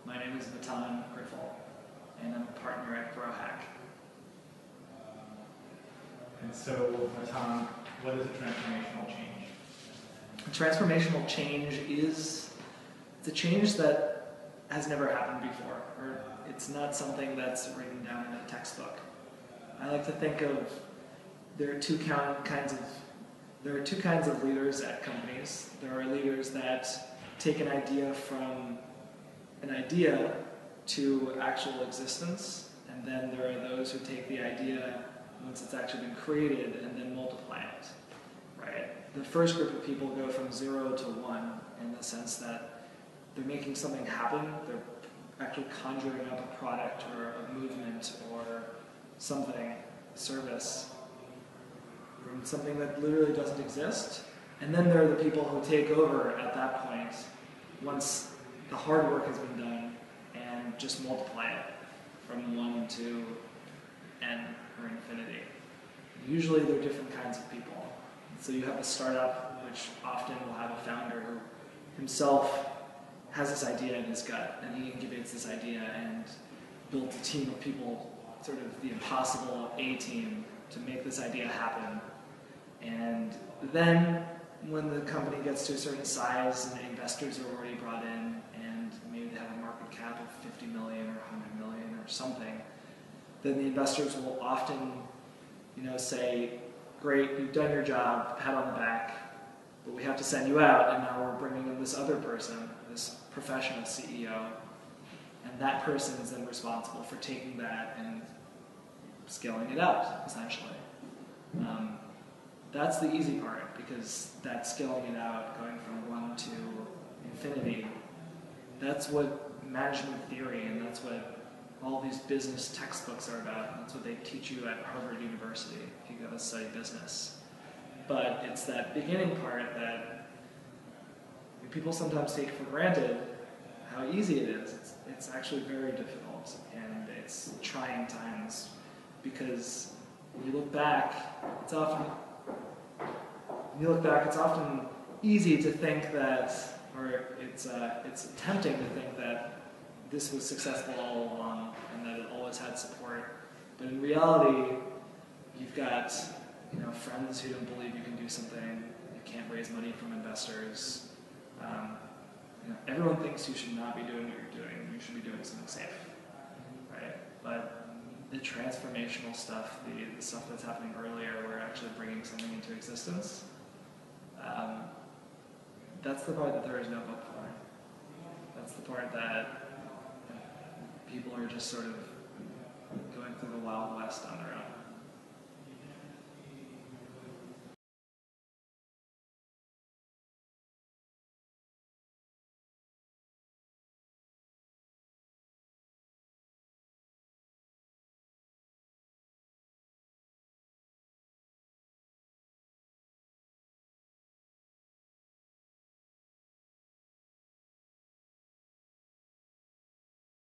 My name is Mattan Griffel, and I'm a partner at GrowHack. And so, Mattan, what is a transformational change? A transformational change is the change that has never happened before, or it's not something that's written down in a textbook. I like to think of there are two kinds of leaders at companies. There are leaders that take an idea from an idea to actual existence, and then there are those who take the idea once it's actually been created and then multiply it, right? The first group of people go from 0 to 1 in the sense that they're making something happen, they're actually conjuring up a product or a movement or something, service, from something that literally doesn't exist. And then there are the people who take over at that point, once the hard work has been done, and just multiply it from 1 to n or infinity. Usually they're different kinds of people. So you have a startup, which often will have a founder who himself has this idea in his gut, and he incubates this idea and builds a team of people, sort of the impossible A-team, to make this idea happen. And then when the company gets to a certain size and the investors are already brought in, and maybe they have a market cap of 50 million or 100 million or something, then the investors will often, say, great, you've done your job, pat on the back, but we have to send you out, and now we're bringing in this other person, this professional CEO, and that person is then responsible for taking that and scaling it out, essentially. That's the easy part, because that scaling it out, going from 1 to infinity, that's what management theory and that's what all these business textbooks are about. That's what they teach you at Harvard University if you go to study business. But it's that beginning part that people sometimes take for granted how easy it is. It's actually very difficult, and it's trying times, because when you look back, it's often easy to think that, or it's tempting to think that this was successful all along and that it always had support. But in reality, you've got friends who don't believe you can do something. You can't raise money from investors. Everyone thinks you should not be doing what you're doing. You should be doing something safe, right? But the transformational stuff, the stuff that's happening earlier, we're actually bringing something into existence. That's the part that there is no book for. That's the part that people are just sort of going through the Wild West on their own.